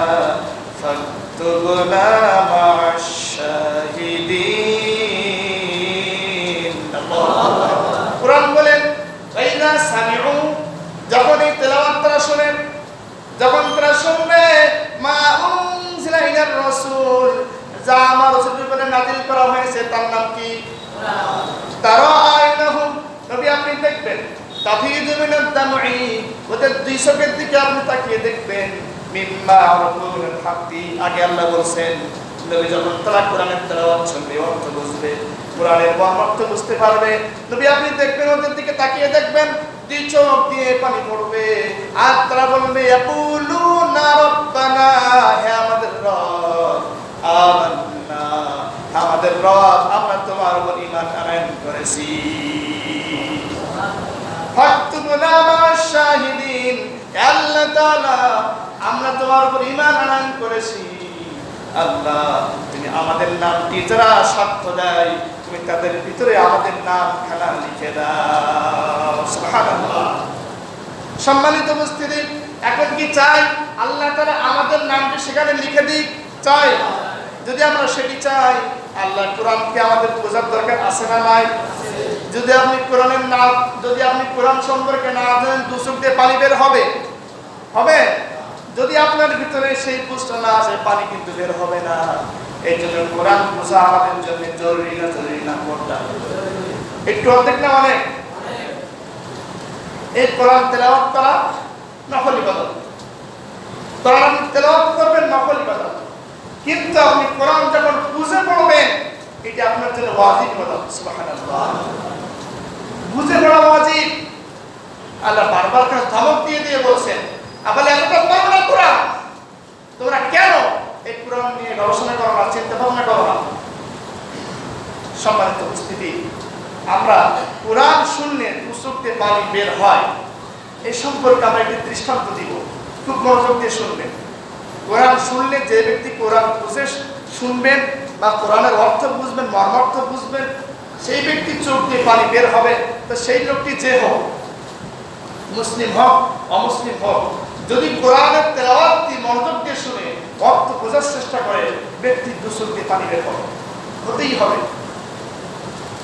[SPEAKER 1] فَاكْتُبْنَا مَعَ الشَّاهِدِينَ। কোরআন বলেন ওয়াইদা সামিউ, যখন এই তেলাওয়াত তারা শুনেন, যখন তারা শুনবে মা উনজিলা ইলার রাসূল, যা আমার রাসূলের উপরে নাযিল করা হয়েছে তার নাম কি? কোরআন। তারা আইনাহুম, নবী আপনি দেখবেন, তাফিযু মিনাদ দামঈ, ওদের দুই চোখের দিকে আপনি তাকিয়ে দেখবেন, মিম্মা আরাফু মিনাল হাক্কি। আগে আল্লাহ বলেন নবী যখন তারা কোরআনের তেলাওয়াত শুনবে, অর্থ বুঝবে, কোরআনের অর্থ বুঝতে পারবে, নবী আপনি দেখবেন, ওদের দিকে তাকিয়ে দেখবেন, দুই চোখ দিয়ে পানি পড়বে, আর তারা বলবে ইয়াকুলুনা রাব্বানা, হে আমাদের রব, আমান্না, আমাদের রব, আমরা তোমার উপর ঈমান আনয়ন করেছি, ফাকতুবনা মা'আশ শাহিদিন। আল্লাহ তাআলা আমরা তোমার উপর ঈমান আনয়ন করেছি। আল্লাহ তুমি আমাদের নামটি যারা সাক্ষ্য দেয় তুমি তাদের ভিতরে আমাদের নাম খানা লিখে দাও। সুবহানাল্লাহ। সম্মানিত উপস্থিতি, এখন কি চাই আল্লাহ তাআলা আমাদের নামটি সেখানে লিখে দিক? চাই। যদি আমরা সেটি চাই, আল্লাহ কোরআনকে আমাদের বোঝার দরকার আছে না নাই? যদি আপনি কোরআনের নাম, যদি আপনি কোরআন সম্পর্কে না জানেন, দু চোখ দিয়ে পানি বের হবে? হবে? যদি আপনার ভিতরে সেই বুঝটা না আসে, পানি কিন্তু বের হবে না। এই জন্য কোরআন বোঝা আমাদের জন্য জরুরি না? জরুরি না? কোনটা একটু অর্ধেক না অনেক? এই কোরআন তেলাওয়াত করা নফল ইবাদত। কোরআন তেলাওয়াত করবেন নফল ইবাদত, কিন্তু আপনি কোরআন যখন বুঝে পড়বেন এটা আপনার জন্য ওয়াজিব ইবাদত। সুবহানাল্লাহ। বুঝে পড়া ওয়াজিব। আল্লাহ বারবার করে ধমক দিয়ে দিয়ে বলছেন, আপনি এতটা পড়ো না কোরআন, তোমরা কেন এই কোরআন নিয়ে গবেষণা করো না, চিন্তা ভাবনা করো না? সম্মানিত উপস্থিতি, আমরা কোরআন শুনলে দুচোখে পানি বের হয়, এই সম্পর্কে আমরা একটি দৃষ্টান্ত দিব। খুব মনোযোগ দিয়ে শুনবেন। কোরআন শুনলে যে ব্যক্তি কোরআন বুঝে শুনবেন বা কোরআনের অর্থ বুঝবেন, মর্মার্থ বুঝবেন, সেই ব্যক্তি চোখ দিয়ে পানি বের হবে। তো সেই লোকটি যে হোক, মুসলিম হোক অমুসলিম হোক, যদি কোরআনের তেলাওয়াত মনোযোগ দিয়ে শুনে অর্থ বোঝার চেষ্টা করে, ব্যক্তি দু চোখ দিয়ে পানি বের হবে, হতেই হবে।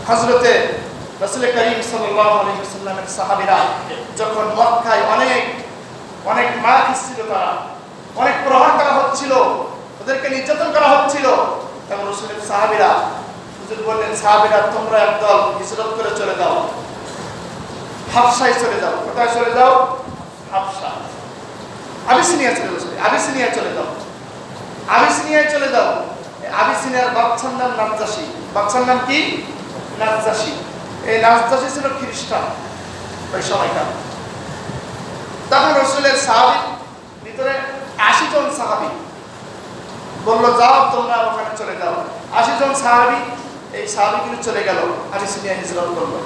[SPEAKER 1] হযরতে রাসূল করিম সাল্লাল্লাহু আলাইহি ওয়াসাল্লামের সাহাবীরা যখন মক্কায় অনেক মার খাচ্ছিল, তারা অনেক প্রহার করা হচ্ছিল, ওদেরকে নির্যাতন করা হচ্ছিল, তখন রাসূলের সাহাবীরা, হুজুর বললেন, সাহাবীরা তোমরা একদল হিজরত করে চলে যাও, হাবশায় চলে যাও। কোথায় চলে যাও? হাবশা, আবিসিনিয়া চলে যাও। আবিসিনিয়ায় চলে যাও। আবিসিনিয়ায় চলে যাও। আবিসিনিয়ার বাদশার নাম নাজ্জাশী। বাদশার নাম কি? নাজ্জাশী। এই নাজ্জাশী ছিল খ্রিস্টান ওই সময়কার। তখন রাসূলের সাহাবী ভিতরে ৮০ জন সাহাবী বলল, যাও তোমরা ওখানে চলে যাও। ৮০ জন সাহাবী, এই সাহাবীগুলো চলে গেল, আবিসিনিয়া হিজরত করলো।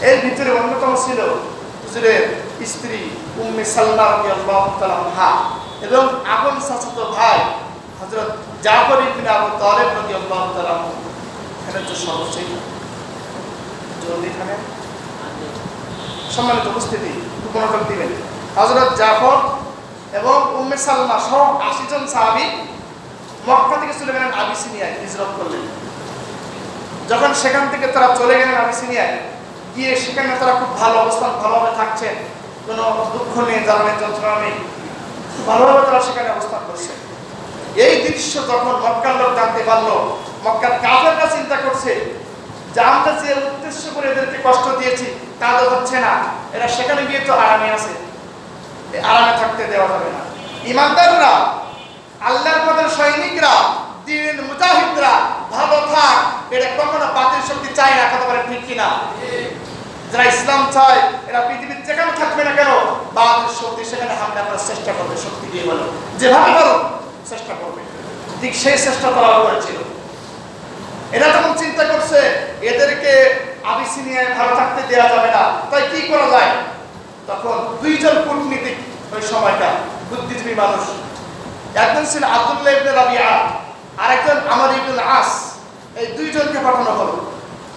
[SPEAKER 1] এর ভিতরে অন্যতম ছিল হুজুরের স্ত্রী উম্মে সালমা রাদিয়াল্লাহু তাআলা আনহা এবং আপন চাচাতো ভাই হযরত জাফর ইবনে আবু তালিব রাদিয়াল্লাহু তাআলা আনহু। এখানে তো সবচেয়ে জলদি খানে সম্মানিত উপস্থিতি, মনোযোগ দিবেন। হযরত জাফর এবং উম্মে সালমা সহ ৮০ জন সাহাবী মক্কা থেকে চলে গেলেন আবিসিনিয়ায়, হিজরত করলেন। যখন সেখান থেকে তারা চলে গেলেন আবিসিনিয়ায়, গিয়ে সেখানে তারা খুব ভালো অবস্থান, ভালোভাবে থাকছেন, কোনো দুঃখ নেই, জ্বালানি যন্ত্রণা নেই, ভালোভাবে তারা সেখানে অবস্থান করছে। এই দৃশ্য যখন মক্কার লোক জানতে পারলো, মক্কার কাফেররা চিন্তা করছে যে আমরা যে উদ্দেশ্য করে এদেরকে কষ্ট দিয়েছি তা তো হচ্ছে না, এরা সেখানে গিয়ে তো আরামে আছে, আরামে থাকতে দেওয়া যাবে না। ইমানদাররা, আল্লাহর পথের সৈনিকরা, দ্বীনের মুজাহিদরা ভালো থাক, এটা কখনো বাতিল শক্তি চায় না। কথা বলে ঠিক কিনা? যারা ইসলাম চায় এরা পৃথিবীর যেখানে থাকবে না কেন, বাতিল শক্তি সেখানে হামলা করার চেষ্টা করবে, শক্তি দিয়ে বলো, যেভাবে করো চেষ্টা করবে। ঠিক সেই চেষ্টা তারা করেছিল। এরা যখন চিন্তা করছে এদেরকে আবিসিনিয়ায় ভালো থাকতে দেওয়া যাবে না, তাই কি করা যায়, তখন দুইজন কূটনীতিক, ওই সময়টা বুদ্ধিজীবী মানুষ, একজন ছিল আব্দুল্লাহ ইবনে রাবিয়া আর একজন আমর ইবনুল আস, এই দুইজনকে পাঠানো হলো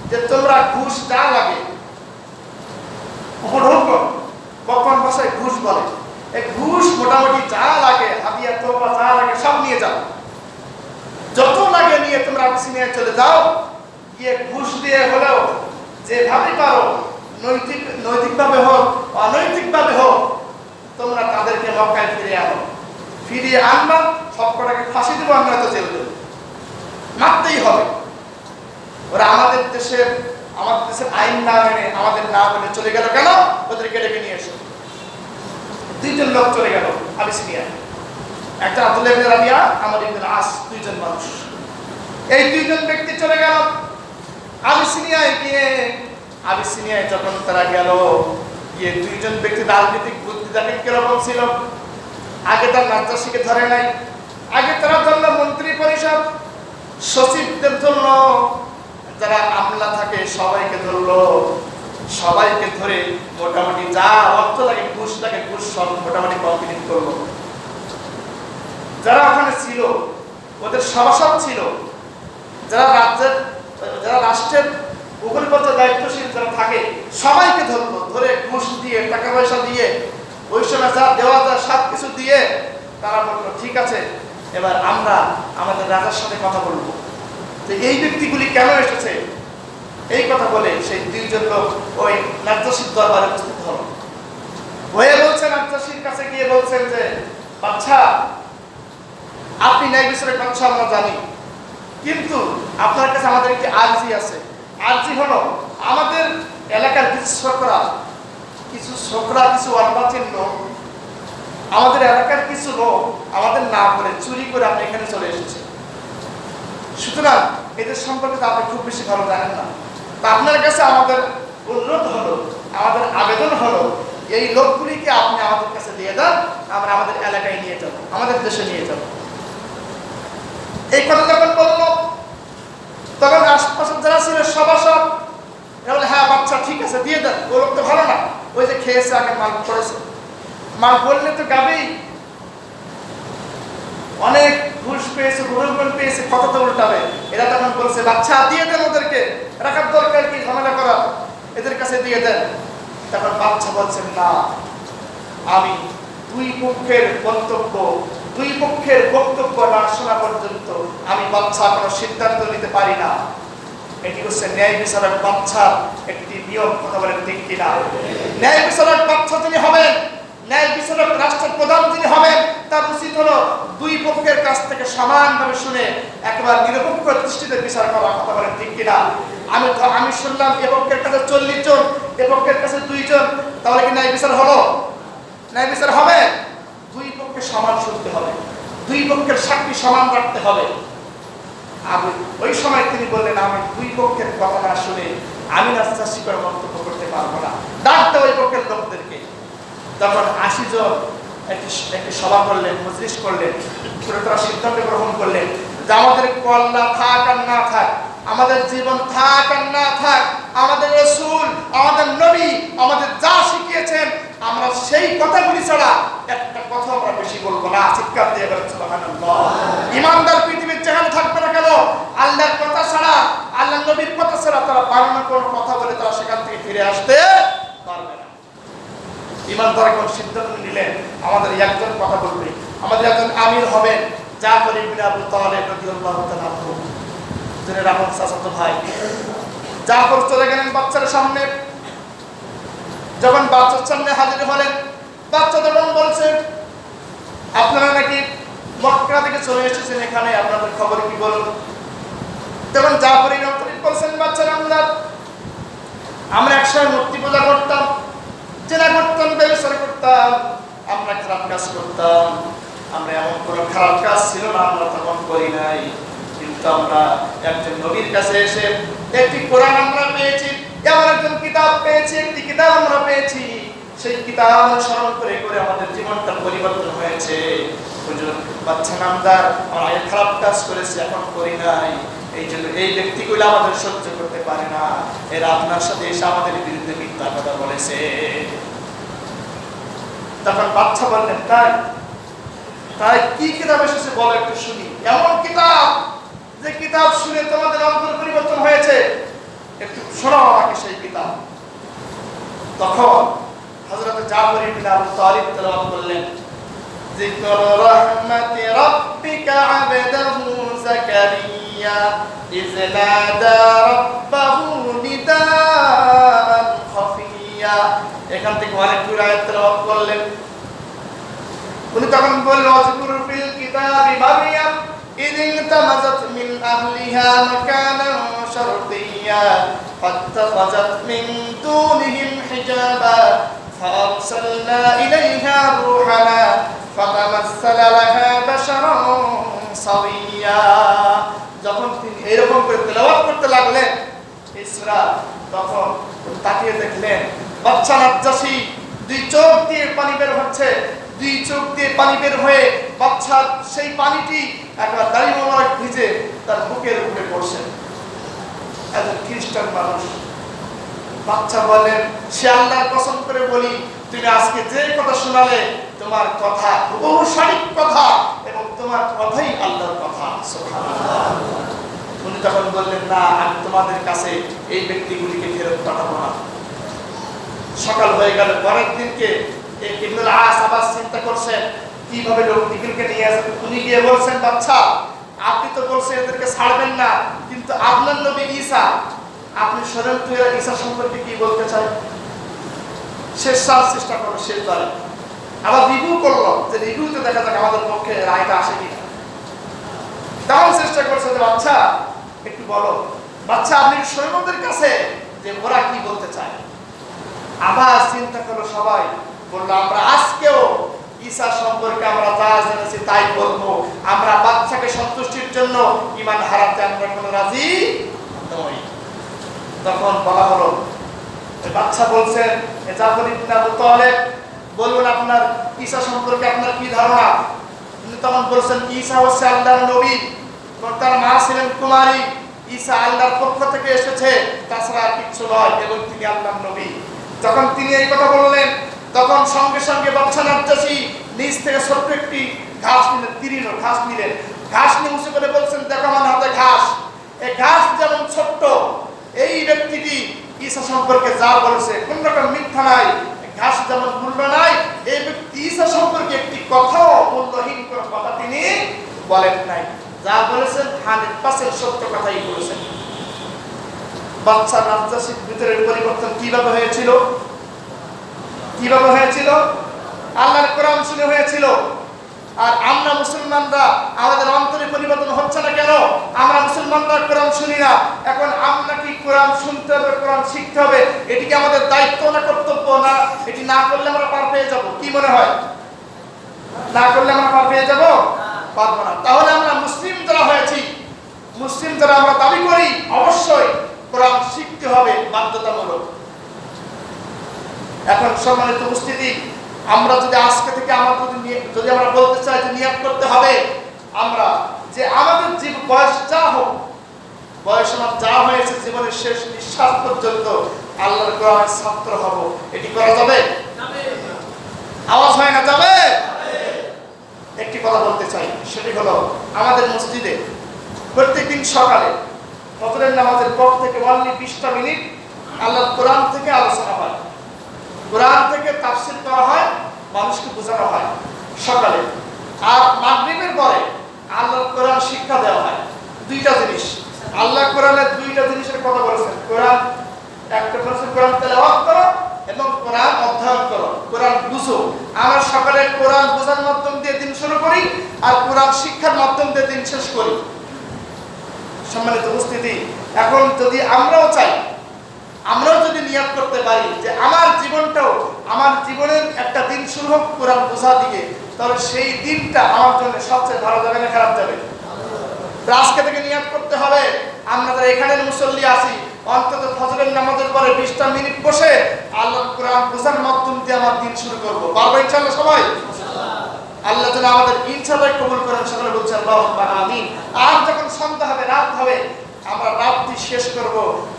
[SPEAKER 1] যে তোমরা ঘুষ যা লাগে, বর্তমান ভাষায় ঘুষ বলে, এই ঘুষ মোটামুটি যা লাগে, হাদিয়া তোবা যা লাগে সব নিয়ে যাও, যত লাগে নিয়ে তোমরা আবিসিনিয়ায় চলে যাও, গিয়ে ঘুষ দিয়ে হলেও যেভাবে পারো, নৈতিকভাবে হোক অনৈতিকভাবে হোক, তোমরা তাদেরকে মক্কায় ফিরিয়ে আনো। ফিরিয়ে আনবা, সবকটাকে ফাঁসি দেবো, আমরা তো জেল দেবো, মারতেই হবে। ওরা আমাদের দেশের আইন না মেনে, আমাদের না মেনে চলে গেল কেন? ওদেরকে ডেকে নিয়ে এসো। দুইজন লোক চলে গেল আবিসিনিয়া, একটা আব্দুল্লাহ ইবনে রাবিয়া, আমর ইবনুল আস, দুইজন মানুষ। এই দুইজন ব্যক্তি চলে গেল আবিসিনিয়ায়। আবিসিনিয়ায় যখন তারা গেল, গিয়ে দুইজন ব্যক্তি রাজনৈতিক বুদ্ধি দেখেন কিরকম ছিল। আগে তার নাজ্জাশীকে ধরে নাই, আগে তারা ধরল মন্ত্রী পরিষদ, সচিবদের ধরল, যারা আমলা থাকে সবাইকে ধরলো। সবাইকে ধরে মোটামুটি যা অর্থ লাগে, ঘুষ লাগে, ঘুষ সব মোটামুটি কমপ্লিট করলো। যারা ওখানে ছিল, ওদের সভাসদ ছিল, যারা রাষ্ট্রের উপরিপত্র দায়িত্বশীল যারা থাকে, সবাইকে ধরলো, ধরে ঘুষ দিয়ে, টাকা পয়সা দিয়ে, ওই সময় যা দেওয়া যায় সব কিছু দিয়ে তারা বললো ঠিক আছে, এবার আমরা আমাদের রাজার সাথে কথা বলবো যে এই ব্যক্তিগুলি কেন এসেছে। এই কথা বলে সেই দুইজন লোক ওই নাজ্জাশীর দরবারে উপস্থিত হলো। হয়ে বলছেন, নাজ্জাশীর কাছে গিয়ে বলছেন যে বাদশা, আপনি ন্যায় বিচারের বাদশা আমরা জানি, কিন্তু আপনার কাছে আমাদের একটি আর্জি আছে। আর্জি হলো, আমাদের এলাকার কিছু ছোকরা, কিছু অর্বাচীন লোক, আমাদের এলাকার কিছু লোক আমাদের না করে চুরি করে আপনি এখানে চলে এসেছে। সুতরাং এদের সম্পর্কে তো আপনি খুব বেশি ভালো জানেন না। তা আপনার কাছে আমাদের অনুরোধ হলো, আমাদের আবেদন হলো, এই লোকগুলিকে আপনি আমাদের কাছে দিয়ে দেন, আমরা আমাদের এলাকায় নিয়ে যাব, আমাদের দেশে নিয়ে যাব। এই কথা যখন বললো, তখন আশপাশের যারা ছিল সভাসদ বলে হ্যাঁ বাচ্চা ঠিক আছে দিয়ে দেন, ও লোক তো ভালো না, ওই যে খেয়েছে আগে মাল করেছে, মাল বললে তো গাবেই, অনেক ঘুষ পেয়েছে, গুরুগুল পেয়েছে, কত তো উল্টাবে। এরা তখন বলছে বাচ্চা দিয়ে দেন, ওদেরকে রাখার দরকার কি, ঝামেলা করা, এদের কাছে দিয়ে দেন। তখন বাচ্চা বলছেন না, আমি দুই পক্ষের বক্তব্য না শোনা পর্যন্ত আমি বাচ্চা কোনো সিদ্ধান্ত নিতে পারি না। এটি হচ্ছে ন্যায় বিচারক বাচ্চার একটি নিয়ম, কথা বলেন ঠিক কিনা? ন্যায় বিচারক বাচ্চা যিনি হবেন, ন্যায় বিচারক রাষ্ট্রের প্রধান যিনি হবেন, তার উচিত হলো দুই পক্ষের কাছ থেকে সমানভাবে শুনে একেবারে নিরপেক্ষ দৃষ্টিতে বিচার করা, কথা বলেন ঠিক কিনা? আমি শুনলাম এ পক্ষের কাছে 40 জন, এ পক্ষের কাছে 2 জন, তাহলে কি ন্যায় বিচার হলো? ন্যায় বিচার হবে? দুই পক্ষে সমান শুনতে হবে, দুই পক্ষের সাক্ষী সমান রাখতে হবে। ওই সময় তিনি বললেন আমি দুই পক্ষের কথা না শুনে আমি নাস্তাশি করে মন্তব্য করতে পারবো না, ডাকতে ওই পক্ষের লোকদেরকে। তখন 80 জন একটি সভা করলেন, মজলিস করলেন, তারা সিদ্ধান্ত গ্রহণ করলেন যে আমাদের কল্লা থাক আর না থাক, আমাদের জীবন থাক আর না থাক, আমাদের রাসূল, আমাদের নবী আমাদের যা শিখিয়েছেন আমরা সেই কথাগুলি ছাড়া একটা কথা আমরা বেশি বলবো না। চিৎকার দিয়ে বলেন সুবহানাল্লাহ। ইমানদার পৃথিবীর যেখানে থাকবে না কেন, আল্লাহর কথা ছাড়া, আল্লাহর নবীর কথা ছাড়া তারা বারণ কোনো কথা বলে তারা সেখান থেকে ফিরে আসতে পারবে না। ইমানদার কোন সিদ্ধান্ত নিলেন, আমাদের একজন কথা বলবে, আমাদের একজন আমির হবেন জাফর ইবনে আবু তালেব রাদিয়াল্লাহু তাআলা আনহু, যিনি রাবণ চাচাতো ভাই। জাফর চলে গেলেন বাচ্চার সামনে। যখন বাচ্চার সামনে হাজির হলেন, বাচ্চা তখন বলছে আপনারা নাকি মক্কা থেকে চলে এসেছেন, এখানে আপনাদের খবর কি বলুন। তখন জাফর ইবনে আবু তালেব বলছেন বাচ্চারা, আমরা একসময় মূর্তি পূজা করতাম, জেনা করতাম, ব্যবসা করতাম, আমরা খারাপ কাজ করতাম, আমরা এমন কোনো খারাপ কাজ ছিল না, আমরা তখন করি নাই। কিন্তু আমরা একজন নবীর কাছে এসে একটি কোরআন আমরা পেয়েছি, এমন একজন কিতাব পেয়েছি, একটি কিতাব আমরা পেয়েছি, সেই কিতাব অনুসরণ করে করে আমাদের জীবনটা পরিবর্তন হয়েছে। হুজুর বাচ্চা নামদার আমরা খারাপ কাজ করেছি, এখন করি নাই, এই জন্য এই ব্যক্তিগুলো আমাদের সহ্য করতে পারে না, এরা আপনার সাথে এসে আমাদের বিরুদ্ধে মিথ্যা কথা বলেছে। তখন বাচ্চা বললেন তাই কি কিতাব এসেছে বলো একটু শুনি, এমন কিতাব যে কিতাব শুনে তোমাদের অন্তর পরিবর্তন হয়েছে, একটু শোনাও আমাকে সেই কিতাব। তখন হযরত জাফর ইবনে আবু তালিব তেলাওয়াত করলেন, যিকর রাহমাতি রাব্বিকা আবদাহু যাকারিয়া ইয নাদা রাব্বাহু নিদাআন খাফিয়া। এখান থেকে অনেকগুলো আয়াত তেলাওয়াত করলেন। উনি তখন বললেন ওয়াজকুর ফিল কিতাবি মারইয়াম إذ انتبذت من أهلها مكانا شرقيا فاتخذت من دونهم حجابا فأرسلنا إليها روحنا فتمثل لها بشرا سويا। যখন তিনি এরকম করে তেলাওয়াত করতে লাগলেন এই সূরা, তখন তাকিয়ে দেখলেন বাচ্চা নাজ্জাশী দুই চোখ দিয়ে পানি বের হচ্ছে, দুই চোখ দিয়ে পানি বের হয়ে বাচ্চার সেই পানিটি একবার দাড়ি মোবারক ভিজে তার বুকের উপরে পড়ছে। একজন খ্রিস্টান মানুষ। বাচ্চা বলেন সে আল্লাহর কসম করে বলি, তুমি আজকে যে কথা শোনালে তোমার কথা বহু সঠিক কথা এবং তোমার কথাই আল্লাহর কথা। সুবহানাল্লাহ। উনি তখন বললেন, না, আমি তোমাদের কাছে এই ব্যক্তিগুলিকে ফেরত পাঠাবো না। সকাল হয়ে গেল, পরের দিনকে ইবনুল আস আবার চিন্তা করছেন কিভাবে লোকটিকে নিয়ে আসবেন। উনি গিয়ে বলছেন, বাচ্চা, আপনি তো বলছেন এদেরকে ছাড়বেন না, কিন্তু আপনার নবী ঈসা, আপনি শোনেন তো এরা ঈসা সম্পর্কে কি বলতে চায়। শেষ চেষ্টা করলো, শেষ বারে আবার রিভিউ করলো, যে রিভিউতে দেখা যাক আমাদের পক্ষে রায়টা আসে কিনা। তখন চেষ্টা করছে যে বাচ্চা একটু বলো, বাচ্চা আপনি শোনেন ওদের কাছে যে ওরা কি বলতে চায়। আবার চিন্তা করলো সবাই, বললো আমরা আজকেও ঈসা সম্পর্কে আমরা যা জেনেছি তাই বলবো, আমরা বাচ্চাকে সন্তুষ্টির জন্য ঈমান হারাতে আমরা কোনো রাজি নই। তখন বলা হলো, বাচ্চা বলছেন, জাফর ইবনে আবু তালেব, বলুন আপনার ঈসা সম্পর্কে আপনার কি ধারণা। তখন বলছেন, ঈসা হচ্ছে আল্লাহর নবী, তার মা ছিলেন কুমারী, ঈসা আল্লাহর পক্ষ থেকে এসেছে, তাছাড়া আর কিছু নয়, এবং তিনি আল্লাহর নবী। যখন তিনি এই কথা বললেন, তখন সঙ্গে সঙ্গে বাচ্চা নাজ্জাশী নিজ থেকে ছোট্ট একটি ঘাস নিলেন, তীর্ণ ঘাস নিলেন, ঘাস নিয়ে উঁচু করে বলছেন, দেখো আমার হাতে ঘাস, এই ঘাস যেমন ছোট্ট, এই ব্যক্তিটি ঈসা সম্পর্কে যা বলেছে কোন রকম মিথ্যা নাই, ঘাস যেমন মূল্য নাই, এই ব্যক্তি ঈসা সম্পর্কে একটি কথাও মূল্যহীন কোনো কথা তিনি বলেন নাই। যা বলেছেন 100% সত্য কথাই বলেছেন। বাচ্চা নাজ্জাশীর ভিতরের পরিবর্তন কিভাবে হয়েছিল? কিভাবে হয়েছিল? আল্লাহর কোরআন শুনে হয়েছিল। আর আমরা মুসলমানরা আমাদের অন্তরে পরিবর্তন হচ্ছে না কেন? আমরা মুসলমানরা কোরআন শুনি না। এখন আমরা কি কোরআন শুনতে হবে, কোরআন শিখতে হবে, এটি কি আমাদের দায়িত্ব না কর্তব্য? না, এটি না করলে আমরা পার পেয়ে যাব? কি মনে হয়? না করলে আমরা পার পেয়ে যাব? পারবো না। তাহলে আমরা মুসলিম যারা হয়েছি, মুসলিম যারা আমরা দাবি করি, অবশ্যই কোরআন শিখতে হবে বাধ্যতামূলক। এখন সম্মানিত উপস্থিতি, আমরা যদি আজকে থেকে যদি আমরা বলতে চাই যে নিয়ত করতে হবে আমরা যে আমাদের বয়স যা হোক, বয়স আমার যা হয়েছে, জীবনের শেষ নিঃশ্বাস পর্যন্ত আল্লাহর কোরআনের ছাত্র হব, এটি করা যাবে? আওয়াজ হয় না? যাবে? একটি কথা বলতে চাই, সেটি হলো আমাদের মসজিদে প্রত্যেকদিন সকালে ফজরের নামাজের পর থেকে অনলি 20টা মিনিট আল্লাহর কোরআন থেকে আলোচনা হয়, কোরআন থেকে তাফসীর করা হয়, মানুষকে বোঝানো হয় সকালে। আর মাগরিবের পরে আল্লাহর কোরআন শিক্ষা দেওয়া হয়। দুইটা জিনিস, আল্লাহ কোরআনের দুইটা জিনিসের কথা বলেছেন। কোরআন একটা বলেছেন কোরআন তেলাওয়াত করো এবং কোরআন অধ্যয়ন করো, কোরআন বুঝো। আমরা সকালে কোরআন বোঝার মাধ্যম দিয়ে দিন শুরু করি আর কোরআন শিক্ষার মাধ্যম দিয়ে দিন শেষ করি। সম্মানিত উপস্থিতি, এখন যদি আমরাও চাই, আমরাও যদি নিয়ত করতে পারি যে আমার জীবনটাও, আমার জীবনের একটা দিন শুরু হোক কোরআন বোঝা দিকে, তাহলে সেই দিনটা আমার জন্য সবচেয়ে ভালো যাবে না খারাপ যাবে? আজকে থেকে নিয়ত করতে হবে, আমরা যারা এখানে মুসল্লি আছি, অন্তত ফজরের নামাজের পরে 20টা মিনিট বসে আল্লাহর কোরআন বোঝার মাধ্যম দিয়ে আমার দিন শুরু করবো। পারবো ইনশাআল্লাহ সবাই? আল্লাহ যেন আমাদের ইনশাআল্লাহ কবুল করেন। সকলে বলছি আল্লাহুম্মা আমিন। আর যখন সন্ধ্যা হবে, রাত হবে, আমরা রাতটি শেষ করব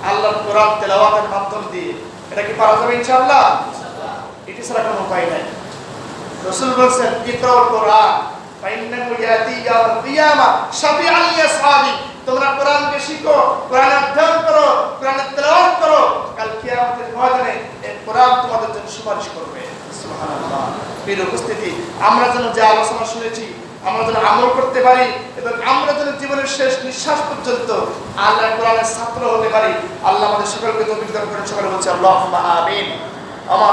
[SPEAKER 1] আল্লাহর কোরআন তেলাওয়াতের মাধ্যম দিয়ে। এটা কি পারা যাবে ইনশাআল্লাহ? এটি ছাড়া কোনো উপায় নাই। রাসূল বলেছেন, ইকরাউল কোরআন ফাইন্নাহু ইয়াতি ইয়াউমাল কিয়ামা শাফিআন লিআসহাবি। তোমরা কোরআনকে শিখো, কোরআন অধ্যয়ন করো, কোরআনের তেলাওয়াত করো, কাল কিয়ামতের ময়দানে এই কোরআন তোমাদের জন্য সুপারিশ করবে। সুবহানাল্লাহ। প্রিয় উপস্থিতি, আমরা যেন যে আলোচনা শুনেছি আমরা যেন আমল করতে পারি এবং আমরা যেন জীবনের শেষ নিঃশ্বাস পর্যন্ত আল্লাহর কোরআনের ছাত্র হতে পারি। আল্লাহ আমাদের সকলকে তৌফিক দান করেন। সকলে বলছি আল্লাহুম্মা আমিন।